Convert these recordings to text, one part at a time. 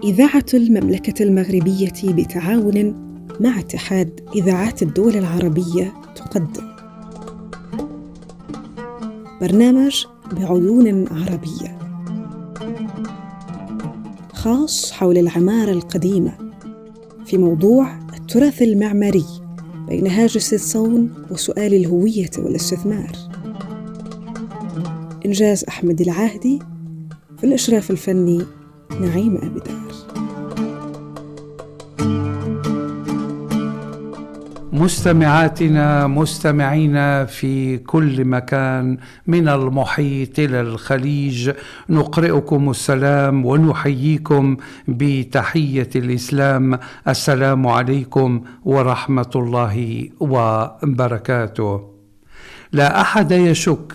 إذاعة المملكة المغربية بتعاون مع اتحاد إذاعات الدول العربية تقدم برنامج بعيون عربية خاص حول العمارة القديمة في موضوع التراث المعماري بين هاجس الصون وسؤال الهوية والاستثمار. إنجاز أحمد العاهدي، في الإشراف الفني نعيم أبدار. مستمعاتنا مستمعينا في كل مكان من المحيط إلى الخليج، نقرئكم السلام ونحييكم بتحية الإسلام. السلام عليكم ورحمة الله وبركاته. لا أحد يشك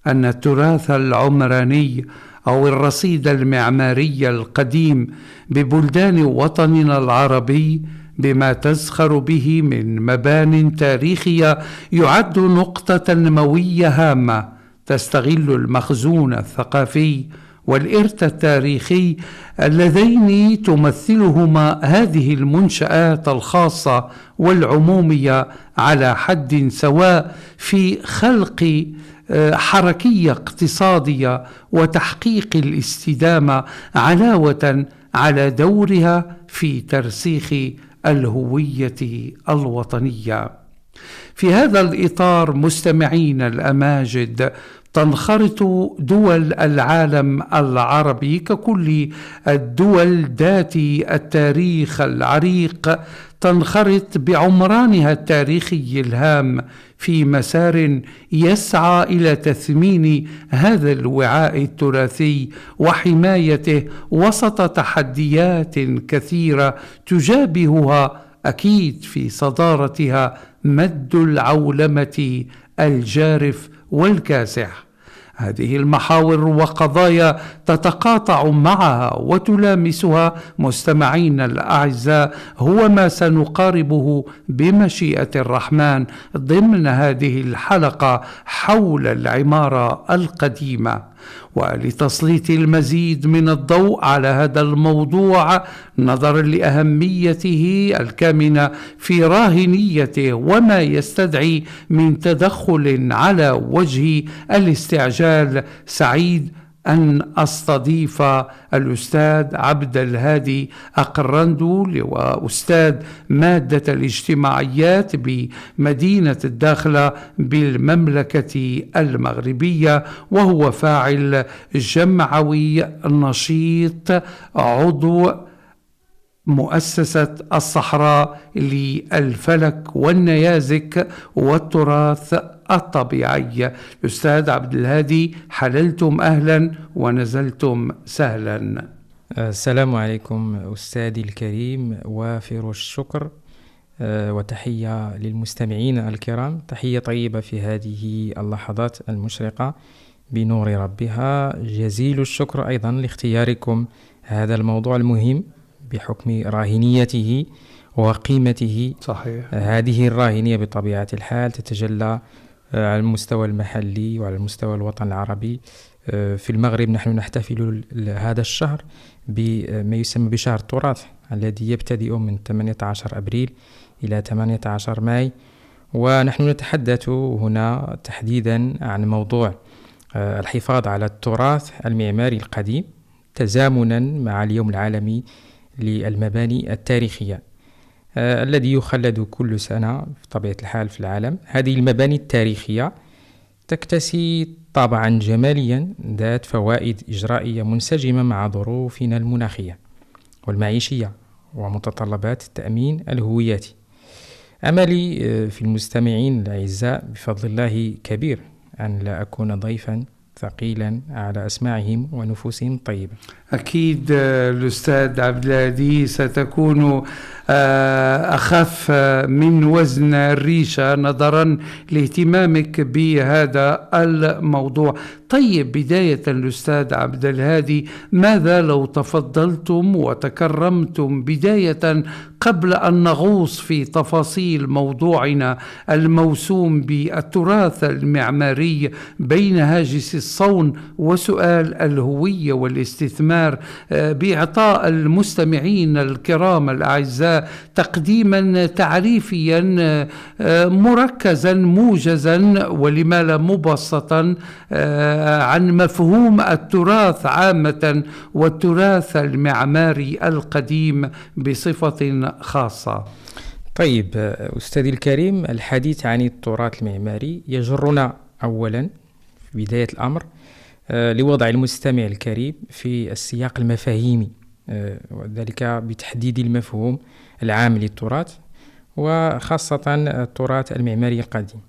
أن التراث العمراني أو الرصيد المعماري القديم ببلدان وطننا العربي بما تزخر به من مبان تاريخية يعد نقطة نموية هامة تستغل المخزون الثقافي والإرث التاريخي اللذين تمثلهما هذه المنشآت الخاصة والعمومية على حد سواء في خلق حركية اقتصادية وتحقيق الاستدامة، علاوة على دورها في ترسيخ الهوية الوطنية. في هذا الإطار مستمعين الأماجد، تنخرط دول العالم العربي ككل الدول ذات التاريخ العريق تنخرط بعمرانها التاريخي الهام في مسار يسعى إلى تثمين هذا الوعاء التراثي وحمايته وسط تحديات كثيرة تجابهها أكيد في صدارتها مد العولمة الجارف والكاسح. هذه المحاور وقضايا تتقاطع معها وتلامسها مستمعين الأعزاء هو ما سنقاربه بمشيئة الرحمن ضمن هذه الحلقة حول العمارة القديمة. ولتسليط المزيد من الضوء على هذا الموضوع نظرا لأهميته الكامنة في راهنيته وما يستدعي من تدخل على وجه الاستعجال، سعيد أن أستضيف الأستاذ عبد الهادي أقرندو، وأستاذ مادة الاجتماعيات بمدينة الداخلة بالمملكة المغربية، وهو فاعل جمعوي نشيط عضو مؤسسة الصحراء للفلك والنيازك والتراث الطبيعي. أستاذ عبد الهادي، حللتم أهلا ونزلتم سهلا. السلام عليكم أستاذي الكريم، وافر الشكر وتحية للمستمعين الكرام، تحية طيبة في هذه اللحظات المشرقة بنور ربها. جزيل الشكر أيضا لاختياركم هذا الموضوع المهم بحكم راهنيته وقيمته. صحيح. هذه الراهنية بطبيعة الحال تتجلى على المستوى المحلي وعلى المستوى الوطن العربي. في المغرب نحن نحتفل هذا الشهر بما يسمى بشهر التراث، الذي يبتدئ من 18 أبريل إلى 18 ماي، ونحن نتحدث هنا تحديدا عن موضوع الحفاظ على التراث المعماري القديم تزامنا مع اليوم العالمي للمباني التاريخية الذي يخلد كل سنة بطبيعة الحال في العالم. هذه المباني التاريخية تكتسي طابعا جماليا ذات فوائد إجرائية منسجمة مع ظروفنا المناخية والمعيشية ومتطلبات التأمين الهوياتي. أملي في المستمعين الأعزاء بفضل الله كبير أن لا أكون ضيفا ثقيلا على أسماعهم ونفوسهم الطيبة. أكيد الأستاذ عبد الهادي ستكون أخف من وزن الريشة نظرا لاهتمامك بهذا الموضوع. طيب بداية الأستاذ عبد الهادي، ماذا لو تفضلتم وتكرمتم بداية قبل أن نغوص في تفاصيل موضوعنا الموسوم بالتراث المعماري بين هاجس الصون وسؤال الهوية والاستثمار، بإعطاء المستمعين الكرام الأعزاء تقديما تعريفيا مركزا موجزا ولما لا مبسطا عن مفهوم التراث عامة والتراث المعماري القديم بصفة خاصة. طيب أستاذي الكريم، الحديث عن التراث المعماري يجرنا أولا في بداية الأمر لوضع المستمع الكريم في السياق المفاهيمي، وذلك بتحديد المفهوم العام للتراث وخاصة التراث المعماري القديم.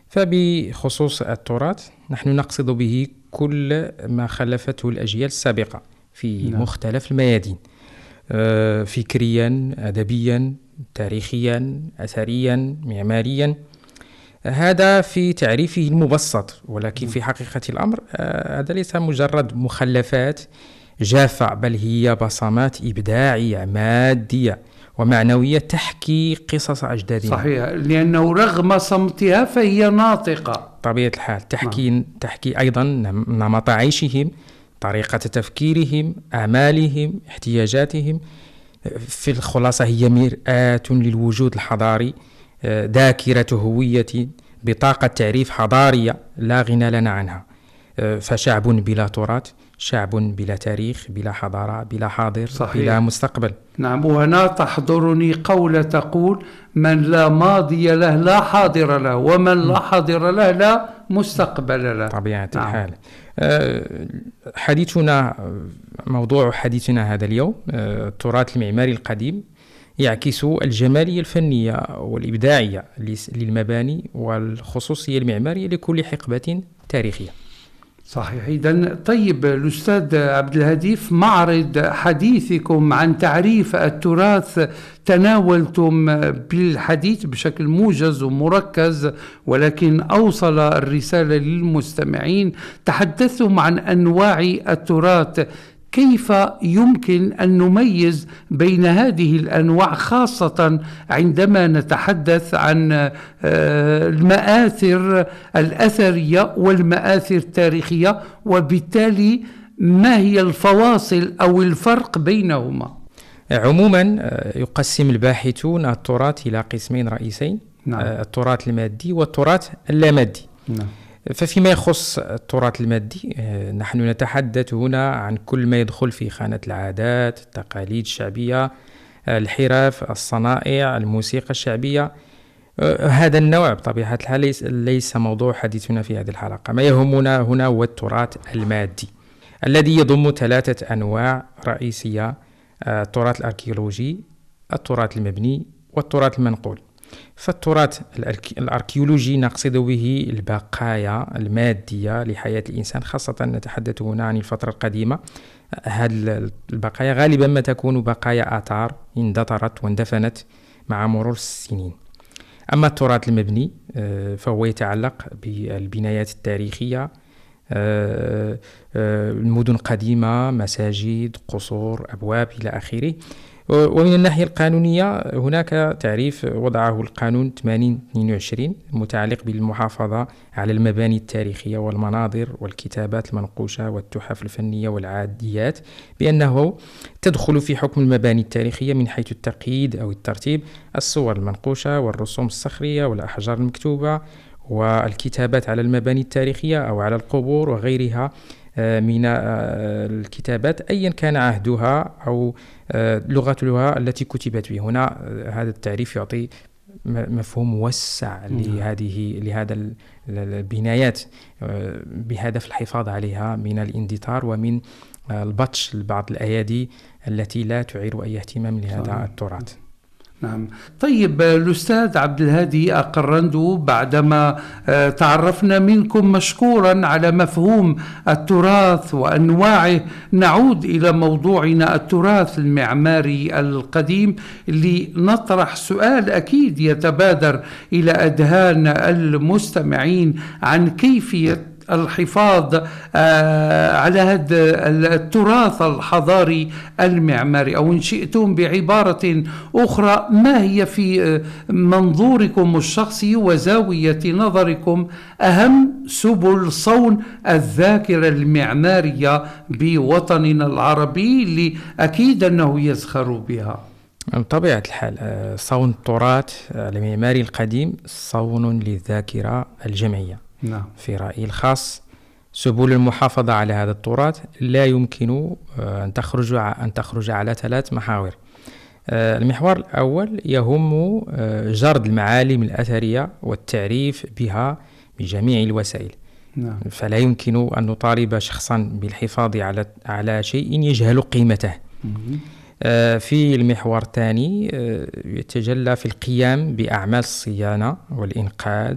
فبخصوص التراث نحن نقصد به كل ما خلفته الأجيال السابقة في مختلف الميادين، فكريا، أدبيا، تاريخيا، أثريا، معماريا. هذا في تعريفه المبسط، ولكن في حقيقة الأمر هذا ليس مجرد مخلفات جافة، بل هي بصمات إبداعية مادية ومعنوية تحكي قصص أجدادنا. صحيح، لأنه رغم صمتها فهي ناطقة طبيعة الحال، تحكي أيضا نمط عيشهم، طريقة تفكيرهم، أعمالهم، احتياجاتهم. في الخلاصة هي مرآة للوجود الحضاري، ذاكرة هوية، بطاقة تعريف حضارية لا غنى لنا عنها. فشعب بلا تراث شعب بلا تاريخ، بلا حضارة، بلا حاضر. صحيح. بلا مستقبل. نعم، وهنا تحضرني قولة تقول: من لا ماضي له لا حاضر له، ومن لا حاضر له لا مستقبل له. طبيعة الحال. حديثنا، موضوع حديثنا هذا اليوم التراث المعماري القديم يعكس الجمالية الفنية والإبداعية للمباني والخصوصية المعمارية لكل حقبة تاريخية. صحيح. إذن طيب الأستاذ عبد الهادي، في معرض حديثكم عن تعريف التراث تناولتم بالحديث بشكل موجز ومركز، ولكن أوصل الرسالة للمستمعين. تحدثتم عن أنواع التراث، كيف يمكن أن نميز بين هذه الأنواع، خاصة عندما نتحدث عن المآثر الأثرية والمآثر التاريخية، وبالتالي ما هي الفواصل أو الفرق بينهما؟ عموما يقسم الباحثون التراث إلى قسمين رئيسين. نعم. التراث المادي والتراث اللامادي. نعم. ففيما يخص التراث المادي نحن نتحدث هنا عن كل ما يدخل في خانة العادات، التقاليد الشعبية، الحرف، الصنائع، الموسيقى الشعبية. هذا النوع بطبيعة الحال ليس موضوع حديثنا في هذه الحلقة. ما يهمنا هنا هو التراث المادي الذي يضم 3 أنواع رئيسية: التراث الأركيولوجي، التراث المبني، والتراث المنقول. فالتراث الأركيولوجي نقصد به البقايا المادية لحياة الإنسان، خاصة نتحدث هنا عن الفترة القديمة. هذه البقايا غالبا ما تكون بقايا آثار اندثرت واندفنت مع مرور السنين. أما التراث المبني فهو يتعلق بالبنايات التاريخية، المدن القديمة، مساجد، قصور، أبواب إلى آخره. ومن الناحية القانونية هناك تعريف وضعه القانون 8022 المتعلق بالمحافظة على المباني التاريخية والمناظر والكتابات المنقوشة والتحف الفنية والعاديات، بأنه تدخل في حكم المباني التاريخية من حيث التقييد أو الترتيب، الصور المنقوشة والرسوم الصخرية والأحجار المكتوبة والكتابات على المباني التاريخية أو على القبور وغيرها من الكتابات أيا كان عهدها أو لغتها التي كتبت به. هنا هذا التعريف يعطي مفهوم موسع لهذا البنايات بهدف الحفاظ عليها من الاندثار ومن البطش لبعض الأيادي التي لا تعير أي اهتمام لهذا التراث. نعم. طيب الأستاذ عبد الهادي أقرندو، بعدما تعرفنا منكم مشكورا على مفهوم التراث وأنواعه، نعود إلى موضوعنا التراث المعماري القديم لنطرح سؤال أكيد يتبادر إلى أذهان المستمعين عن كيفية الحفاظ على هذا التراث الحضاري المعماري، أو إن شئتم بعبارة أخرى، ما هي في منظوركم الشخصي وزاوية نظركم أهم سبل صون الذاكرة المعمارية بوطننا العربي اللي أكيد أنه يزخر بها؟ بطبيعة الحال صون التراث المعماري القديم صون للذاكرة الجمعية. نعم. في رأيي الخاص سبل المحافظة على هذا التراث لا يمكن أن تخرج على 3 محاور. المحور الأول يهم جرد المعالم الأثرية والتعريف بها بجميع الوسائل. نعم. فلا يمكن أن نطالب شخصا بالحفاظ على شيء يجهل قيمته. في المحور الثاني يتجلى في القيام بأعمال الصيانة والإنقاذ،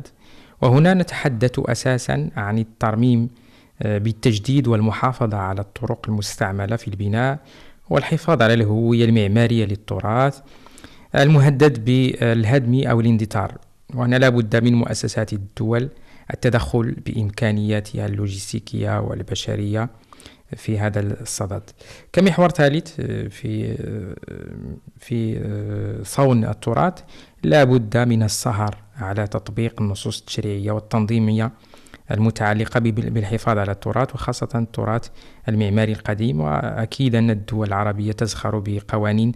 وهنا نتحدث أساسا عن الترميم بالتجديد والمحافظة على الطرق المستعملة في البناء والحفاظ على الهوية المعمارية للتراث المهدد بالهدم أو الاندثار. وهنا لا بد من مؤسسات الدول التدخل بإمكانياتها اللوجستيكية والبشرية في هذا الصدد. كمحور ثالث في صون التراث لا بد من السهر على تطبيق النصوص التشريعية والتنظيمية المتعلقة بالحفاظ على التراث، وخاصة التراث المعماري القديم. وأكيد أن الدول العربية تزخر بقوانين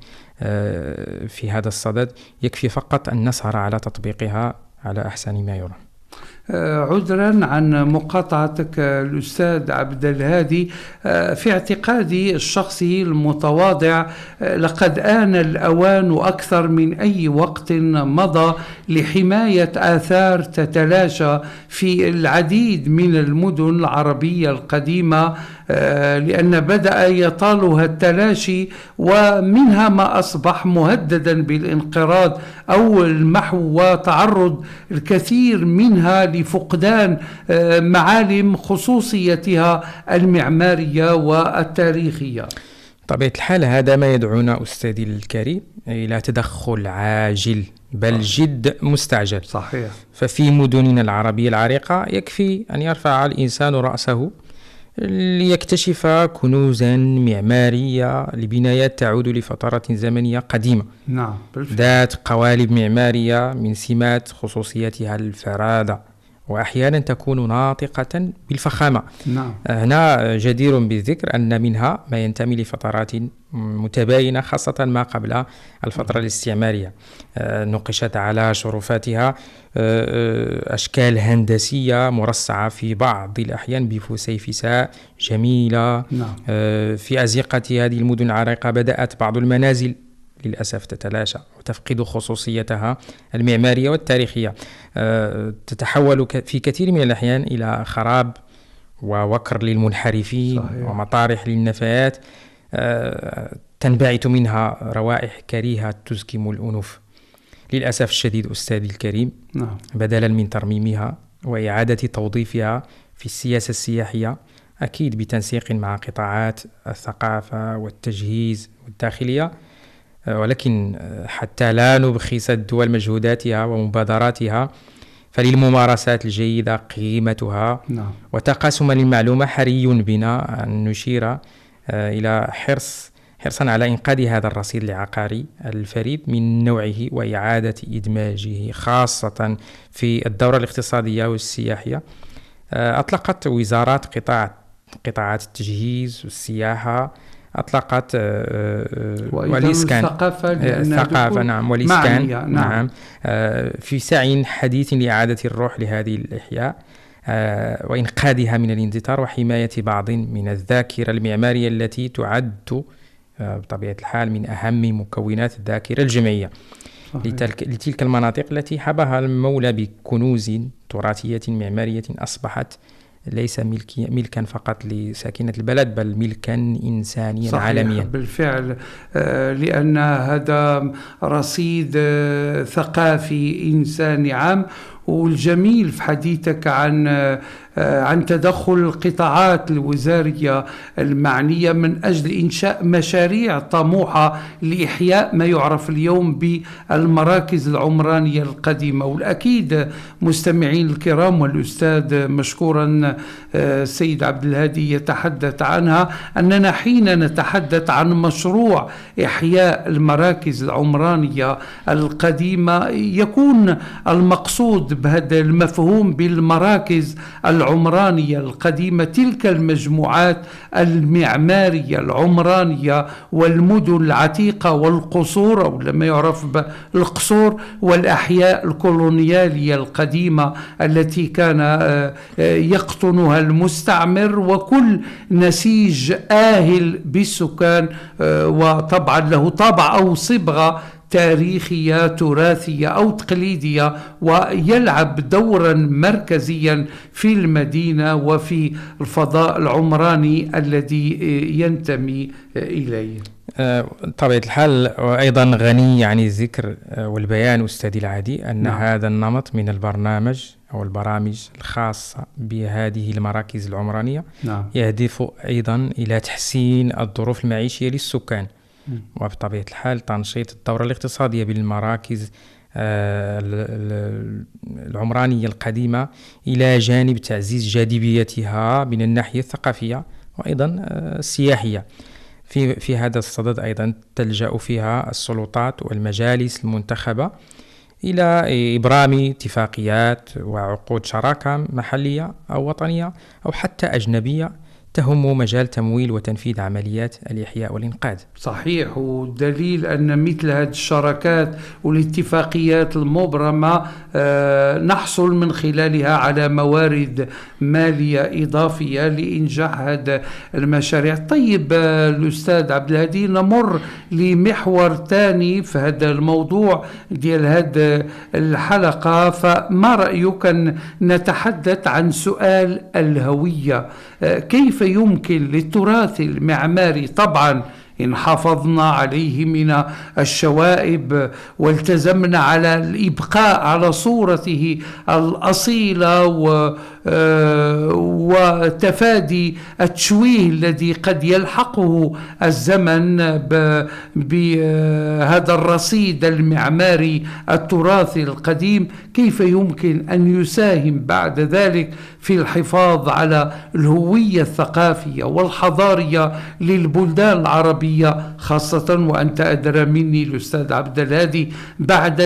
في هذا الصدد، يكفي فقط أن نسهر على تطبيقها على أحسن ما يرام. عذرا عن مقاطعتك الأستاذ عبد الهادي، في اعتقادي الشخصي المتواضع لقد آن الأوان أكثر من أي وقت مضى لحماية آثار تتلاشى في العديد من المدن العربية القديمة، لأن بدأ يطالها التلاشي، ومنها ما أصبح مهددا بالانقراض أو المحو، وتعرض الكثير منها لفقدان معالم خصوصيتها المعمارية والتاريخية. طبيعة الحال هذا ما يدعونا أستاذي الكريم إلى تدخل عاجل بل جد مستعجل. صحيح. ففي مدننا العربية العريقة يكفي أن يرفع الإنسان رأسه ليكتشف كنوزا معمارية لبنايات تعود لفترات زمنية قديمة. نعم. ذات قوالب معمارية من سمات خصوصيتها الفرادة، وأحيانا تكون ناطقة بالفخامة. نعم. هنا جدير بالذكر أن منها ما ينتمي لفترات متباينة، خاصة ما قبل الفترة الاستعمارية. نقشت على شرفاتها أشكال هندسية مرصعة في بعض الأحيان بفسيفساء جميلة. نعم. في أزقة هذه المدن العريقة بدأت بعض المنازل للأسف تتلاشى وتفقد خصوصيتها المعمارية والتاريخية، تتحول في كثير من الأحيان إلى خراب ووكر للمنحرفين. صحيح. ومطارح للنفايات تنبعث منها روائح كريهة تزكم الأنوف. للأسف الشديد أستاذي الكريم، نعم. بدلا من ترميمها وإعادة توظيفها في السياسة السياحية، أكيد بتنسيق مع قطاعات الثقافة والتجهيز والداخلية، ولكن حتى لا نبخس الدول مجهوداتها ومبادراتها، فللممارسات الجيدة قيمتها. نعم. وتقاسما للمعلومة حري بنا أن نشير إلى حرصا على إنقاذ هذا الرصيد العقاري الفريد من نوعه وإعادة إدماجه، خاصة في الدورة الاقتصادية والسياحية. أطلقت وزارات قطاعات التجهيز والسياحة، أطلقت والإسكان الثقافة نعم والإسكان نعم في سعي حديث لإعادة الروح لهذه الإحياء وإنقاذها من الاندثار وحماية بعض من الذاكرة المعمارية التي تعد بطبيعة الحال من أهم مكونات الذاكرة الجمعية لتلك المناطق التي حبها المولى بكنوز تراثية معمارية أصبحت ليس ملكا فقط لساكنة البلد، بل ملكا إنسانيا عالميا. بالفعل، لأن هذا رصيد ثقافي إنساني عام، والجميل في حديثك عن تدخل القطاعات الوزارية المعنية من أجل إنشاء مشاريع طموحة لإحياء ما يعرف اليوم بالمراكز العمرانية القديمة. والأكيد مستمعين الكرام والأستاذ مشكورا السيد عبد الهادي يتحدث عنها، أننا حين نتحدث عن مشروع إحياء المراكز العمرانية القديمة يكون المقصود بهذا المفهوم بالمراكز العمرانية القديمة تلك المجموعات المعمارية العمرانية والمدن العتيقة والقصور أو لما يعرف بالقصور والأحياء الكولونيالية القديمة التي كان يقطنها المستعمر، وكل نسيج آهل بالسكان وطبعا له طابع أو صبغة تاريخية تراثية أو تقليدية، ويلعب دورا مركزيا في المدينة وفي الفضاء العمراني الذي ينتمي إليه. طبيعة الحال وأيضا غني عن الذكر والبيان أستاذي العادي أن هذا النمط من البرنامج أو البرامج الخاصة بهذه المراكز العمرانية يهدف أيضا إلى تحسين الظروف المعيشية للسكان، وبطبيعة الحال تنشيط الدورة الاقتصادية بالمراكز العمرانية القديمة إلى جانب تعزيز جاذبيتها من الناحية الثقافية وأيضا السياحية. في هذا الصدد أيضا تلجأ فيها السلطات والمجالس المنتخبة إلى إبرام اتفاقيات وعقود شراكة محلية أو وطنية أو حتى أجنبية تهم مجال تمويل وتنفيذ عمليات الإحياء والإنقاذ. صحيح، والدليل أن مثل هذه الشراكات والاتفاقيات المبرمة نحصل من خلالها على موارد مالية إضافية لإنجاح هذا المشاريع. طيب الأستاذ عبد الهادي، نمر لمحور ثاني في هذا الموضوع ديال هذه الحلقة، فما رأيك أن نتحدث عن سؤال الهوية؟ كيف يمكن للتراث المعماري طبعا إن حافظنا عليه من الشوائب والتزمنا على الإبقاء على صورته الأصيلة وتفادي التشويه الذي قد يلحقه الزمن بهذا الرصيد المعماري التراثي القديم، كيف يمكن أن يساهم بعد ذلك في الحفاظ على الهوية الثقافية والحضارية للبلدان العربية خاصة، وأنت أدرى مني الأستاذ عبد الهادي بعد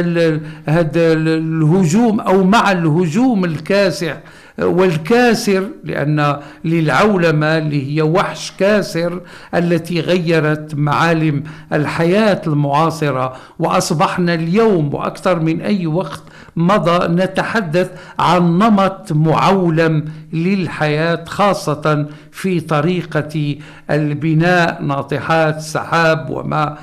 هذا الهجوم أو مع الهجوم الكاسح والكاسر، لأن للعولمة اللي هي وحش كاسر التي غيرت معالم الحياة المعاصرة، وأصبحنا اليوم وأكثر من أي وقت مضى نتحدث عن نمط معولم للحياة خاصة في طريقة البناء، ناطحات السحاب وما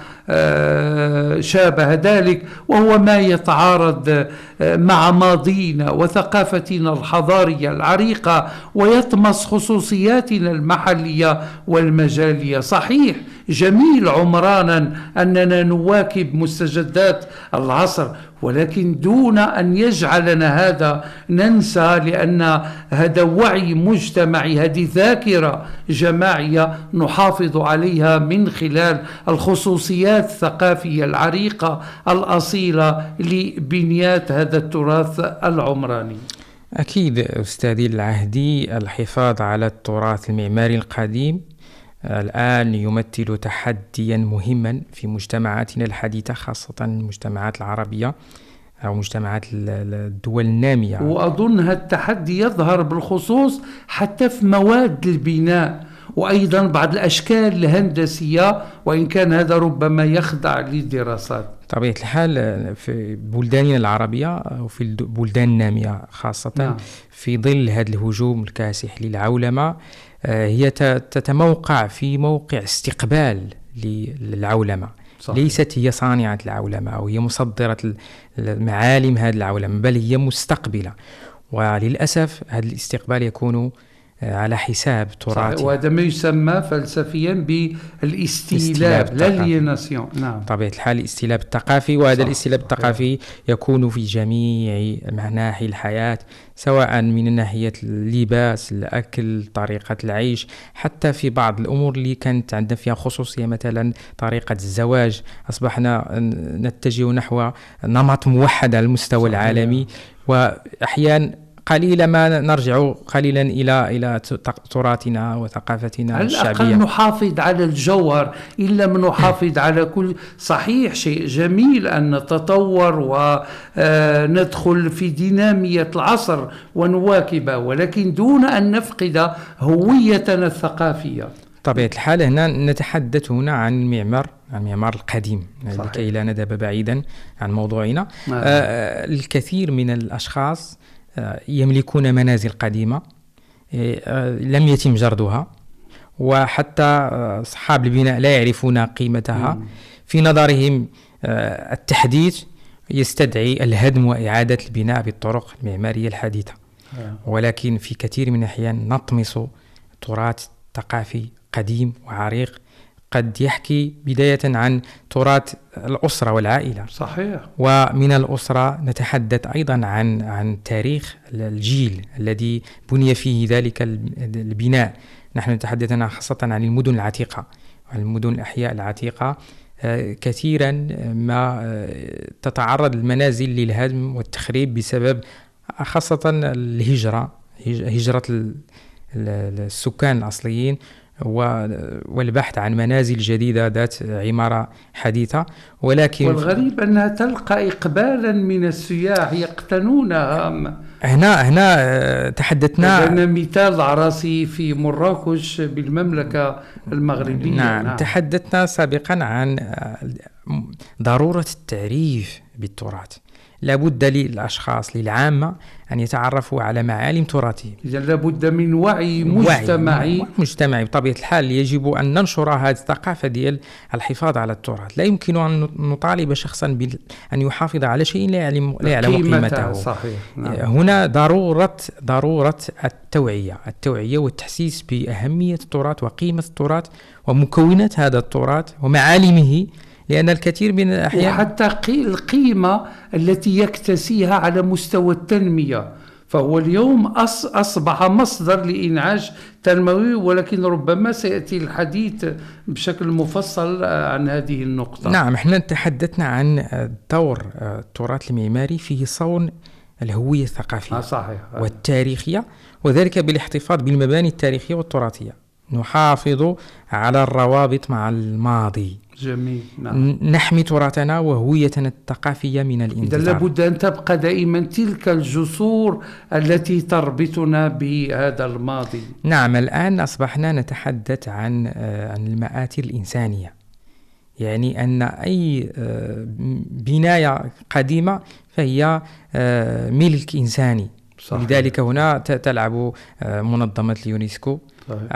شابه ذلك، وهو ما يتعارض مع ماضينا وثقافتنا الحضارية العريقة ويطمس خصوصياتنا المحلية والمجالية. صحيح جميل عمرانا أننا نواكب مستجدات العصر، ولكن دون أن يجعلنا هذا ننسى، لأن هذا وعي مجتمعي، هذه ذاكرة جماعية نحافظ عليها من خلال الخصوصيات الثقافية العريقة الأصيلة لبنيات هذا التراث العمراني. أكيد أستاذي العهدي، الحفاظ على التراث المعماري القديم الآن يمثل تحديا مهما في مجتمعاتنا الحديثة، خاصة المجتمعات العربية أو مجتمعات الدول النامية. وأظن هذا التحدي يظهر بالخصوص حتى في مواد البناء وأيضا بعض الأشكال الهندسية، وإن كان هذا ربما يخضع للدراسات. طبيعة الحال في بلداننا العربية وفي البلدان النامية خاصة في ظل هذا الهجوم الكاسح للعولمة، هي تتموقع في موقع استقبال للعولمة. صحيح. ليست هي صانعة العولمة أو هي مصدرة معالم هذه العولمة، بل هي مستقبلة. وللأسف هذا الاستقبال يكون على حساب تراثه. وهذا ما يسمى فلسفيا بالاستيلاب، الاليناسيون. نعم، بطبيعة الحال الاستيلاب الثقافي، وهذا الاستيلاب الثقافي يكون في جميع مناحي الحياة، سواء من ناحية اللباس، الأكل، طريقة العيش، حتى في بعض الأمور اللي كانت عندنا فيها خصوصية، مثلا طريقة الزواج. أصبحنا نتجه نحو نمط موحد على المستوى العالمي، وأحيانا قليلا ما نرجع قليلا إلى تراثنا وثقافتنا الشعبية. على الأقل نحافظ على الجوهر، إن لم نحافظ على كل. صحيح، شيء جميل أن نتطور وندخل في دينامية العصر ونواكبه، ولكن دون أن نفقد هويتنا الثقافية. بطبيعة الحال هنا نتحدث هنا عن المعمار القديم، لكي لا نذهب بعيدا عن موضوعنا. الكثير من الأشخاص يملكون منازل قديمة لم يتم جردها، وحتى أصحاب البناء لا يعرفون قيمتها. في نظرهم التحديث يستدعي الهدم وإعادة البناء بالطرق المعمارية الحديثة، ولكن في كثير من الأحيان نطمس تراث ثقافي قديم وعريق قد يحكي بداية عن تراث الأسرة والعائلة. صحيح. ومن الأسرة نتحدث أيضا عن تاريخ الجيل الذي بني فيه ذلك البناء. نحن نتحدث خاصة عن المدن العتيقة، عن المدن الأحياء العتيقة. كثيرا ما تتعرض المنازل للهدم والتخريب بسبب خاصة هجرة السكان الأصليين والبحث عن منازل جديدة ذات عمارة حديثة. ولكن والغريب أنها تلقى إقبالا من السياح يقتنونها. هنا تحدثنا لنا مثال عراسي في مراكش بالمملكة المغربية. نعم. تحدثنا سابقا عن ضرورة التعريف بالتراث. لابد للأشخاص للعامة أن يتعرفوا على معالم تراثهم. إذا لابد من وعي مجتمعي. بطبيعة الحال يجب أن ننشر هذه الثقافة ديال الحفاظ على التراث. لا يمكن أن نطالب شخصا أن يحافظ على شيء لا يعلم قيمته. صحيح. نعم. هنا ضرورة التوعية والتحسيس بأهمية التراث وقيمة التراث ومكونات هذا التراث ومعالمه، لأن الكثير من الأحيان وحتى القيمة التي يكتسيها على مستوى التنمية، فهو اليوم أصبح مصدر لإنعاش تنموي، ولكن ربما سيأتي الحديث بشكل مفصل عن هذه النقطة. نعم، احنا تحدثنا عن دور التراث المعماري في صون الهوية الثقافية. صحيح. والتاريخية، وذلك بالاحتفاظ بالمباني التاريخية والتراثية. نحافظ على الروابط مع الماضي. جميل. نعم. نحمي تراثنا وهويتنا الثقافية من الانتظار. إذا لابد أن تبقى دائما تلك الجسور التي تربطنا بهذا الماضي. نعم. الآن أصبحنا نتحدث عن المآثر الإنسانية، يعني أن أي بناية قديمة فهي ملك إنساني. صحيح. لذلك هنا تلعب منظمة اليونسكو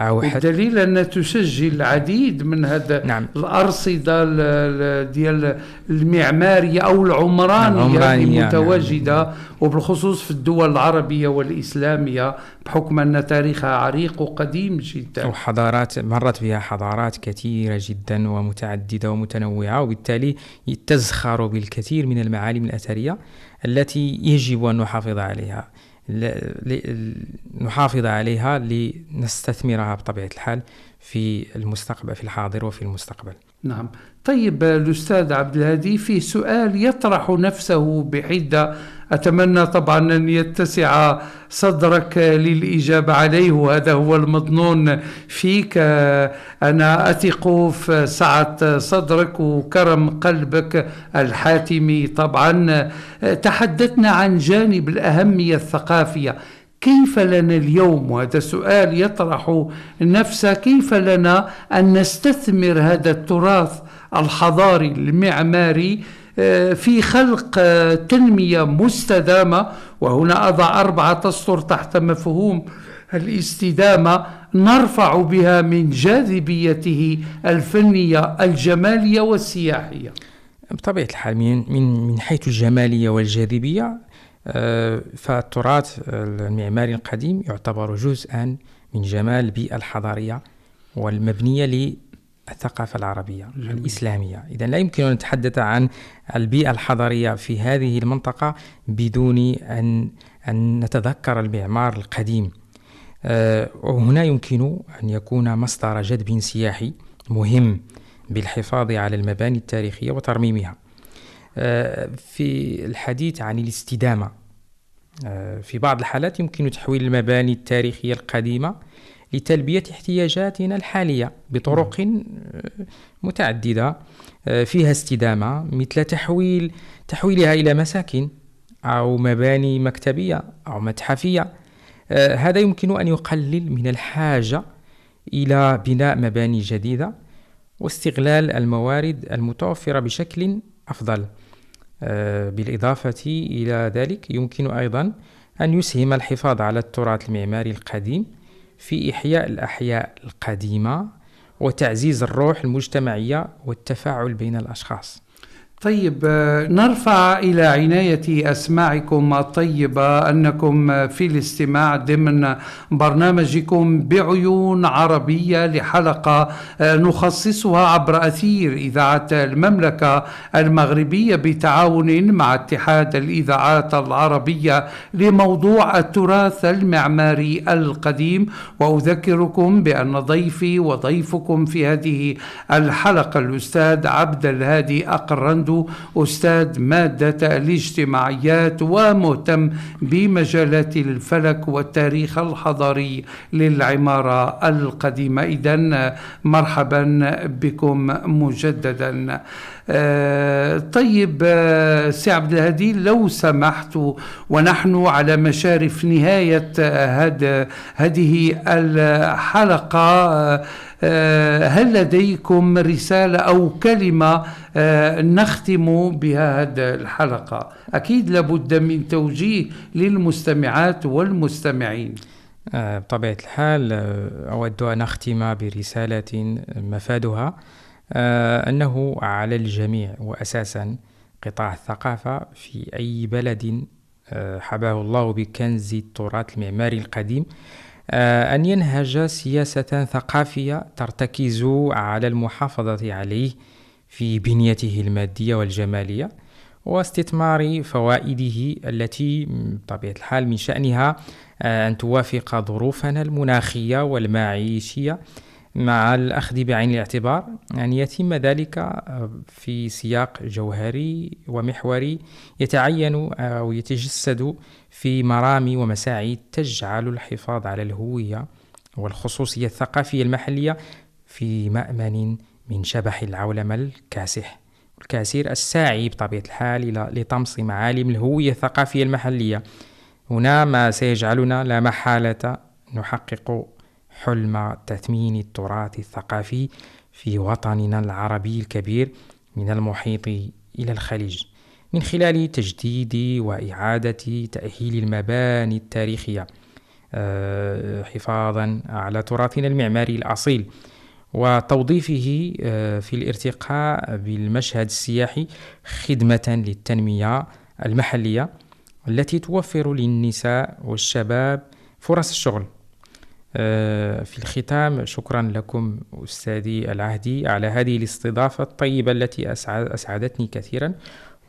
والدليل أن تسجل العديد من هذا. نعم. الأرصدة ديال المعمارية أو العمرانية المتواجدة. نعم. وبالخصوص في الدول العربية والإسلامية، بحكم أن تاريخها عريق وقديم جدا، وحضارات مرت بها حضارات كثيرة جدا ومتعددة ومتنوعة، وبالتالي تزخر بالكثير من المعالم الأثرية التي يجب أن نحافظ عليها لنستثمرها بطبيعة الحال في المستقبل، في الحاضر وفي المستقبل. نعم. طيب الأستاذ عبد الهادي، في سؤال يطرح نفسه بحدة، أتمنى طبعا أن يتسع صدرك للإجابة عليه، وهذا هو المظنون فيك. أنا أثق في سعة صدرك وكرم قلبك الحاتمي. طبعا تحدثنا عن جانب الأهمية الثقافية. كيف لنا اليوم، وهذا سؤال يطرح نفسه، كيف لنا أن نستثمر هذا التراث الحضاري المعماري في خلق تنمية مستدامة؟ وهنا أضع 4 أسطر تحت مفهوم الاستدامة نرفع بها من جاذبيته الفنية الجمالية والسياحية. بطبيعة الحال من حيث الجمالية والجاذبية فالتراث المعماري القديم يعتبر جزءا من جمال البيئة الحضارية والمبنية للثقافة العربية الإسلامية. إذن لا يمكن أن نتحدث عن البيئة الحضارية في هذه المنطقة بدون أن نتذكر المعمار القديم. وهنا يمكن أن يكون مصدر جذب سياحي مهم بالحفاظ على المباني التاريخية وترميمها. في الحديث عن الاستدامة، في بعض الحالات يمكن تحويل المباني التاريخية القديمة لتلبية احتياجاتنا الحالية بطرق متعددة فيها استدامة، مثل تحويلها إلى مساكن أو مباني مكتبية أو متحفية. هذا يمكن أن يقلل من الحاجة إلى بناء مباني جديدة واستغلال الموارد المتوفرة بشكل أفضل. بالإضافة إلى ذلك يمكن أيضا أن يسهم الحفاظ على التراث المعماري القديم في إحياء الأحياء القديمة وتعزيز الروح المجتمعية والتفاعل بين الأشخاص. طيب، نرفع إلى عناية أسماعكم الطيبة أنكم في الاستماع ضمن برنامجكم بعيون عربية لحلقة نخصصها عبر أثير إذاعة المملكة المغربية بتعاون مع اتحاد الإذاعات العربية لموضوع التراث المعماري القديم. وأذكركم بأن ضيفي وضيفكم في هذه الحلقة الأستاذ عبد الهادي أقرندو، أستاذ مادة الاجتماعيات ومهتم بمجالات الفلك والتاريخ الحضاري للعمارة القديمة. إذن مرحبا بكم مجددا. طيب سي عبد الهادي، لو سمحت، ونحن على مشارف نهاية هذه الحلقة، هل لديكم رسالة أو كلمة نختم بها هذه الحلقة؟ أكيد لابد من توجيه للمستمعات والمستمعين. بطبيعة الحال أود أن أختم برسالة مفادها أنه على الجميع، وأساسا قطاع الثقافة في أي بلد حباه الله بكنز التراث المعماري القديم، أن ينهج سياسة ثقافية ترتكز على المحافظة عليه في بنيته المادية والجمالية واستثمار فوائده التي بطبيعة الحال من شأنها أن توافق ظروفنا المناخية والمعيشية، مع الأخذ بعين الاعتبار أن يتم ذلك في سياق جوهري ومحوري يتعين أو يتجسد في مرامي ومساعي تجعل الحفاظ على الهوية والخصوصية الثقافية المحلية في مأمن من شبح العولمة الكاسر الساعي بطبيعة الحال لطمس معالم الهوية الثقافية المحلية. هنا ما سيجعلنا لا محالة نحقق حلم تثمين التراث الثقافي في وطننا العربي الكبير من المحيط إلى الخليج، من خلال تجديد وإعادة تأهيل المباني التاريخية حفاظا على تراثنا المعماري الأصيل، وتوظيفه في الارتقاء بالمشهد السياحي خدمة للتنمية المحلية التي توفر للنساء والشباب فرص الشغل. في الختام، شكرا لكم أستاذي العهدي على هذه الاستضافة الطيبة التي أسعدتني كثيرا،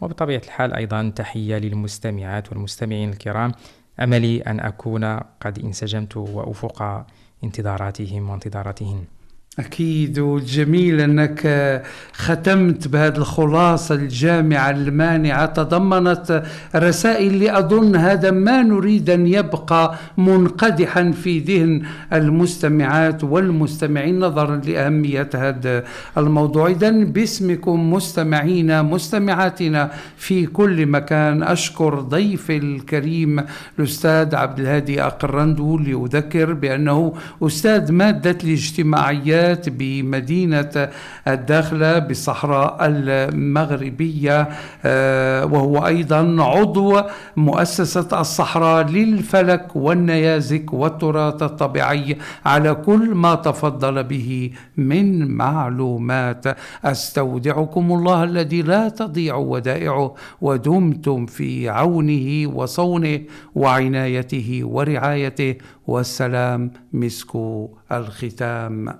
وبطبيعة الحال أيضا تحية للمستمعات والمستمعين الكرام. أملي أن أكون قد انسجمت وأفق انتظاراتهم وانتظاراتهن. أكيد، والجميل أنك ختمت بهذه الخلاصة الجامعة المانعة، تضمنت رسائل لأظن هذا ما نريد أن يبقى منقدحا في ذهن المستمعات والمستمعين نظرا لأهمية هذا الموضوع. إذن باسمكم مستمعينا مستمعاتنا في كل مكان، أشكر ضيف الكريم الأستاذ عبد الهادي أقرندو، لأذكر بأنه أستاذ مادة الاجتماعيات الحياة بمدينة الداخلة بالصحراء المغربية، وهو أيضا عضو مؤسسة الصحراء للفلك والنيازك والتراث الطبيعي على كل ما تفضل به من معلومات. أستودعكم الله الذي لا تضيع ودائعه، ودمتم في عونه وصونه وعنايته ورعايته، والسلام مسك الختام.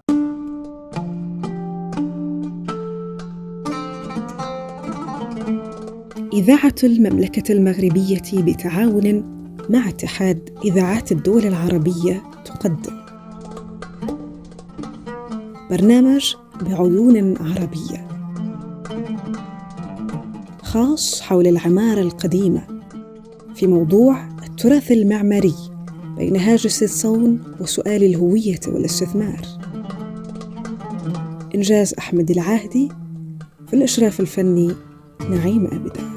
إذاعة المملكة المغربية بتعاون مع اتحاد إذاعات الدول العربية تقدم برنامج بعيون عربية خاص حول العمارة القديمة في موضوع التراث المعماري بين هاجس الصون وسؤال الهوية والاستثمار. إنجاز أحمد العاهدي، في الإشراف الفني نعيم أبدا.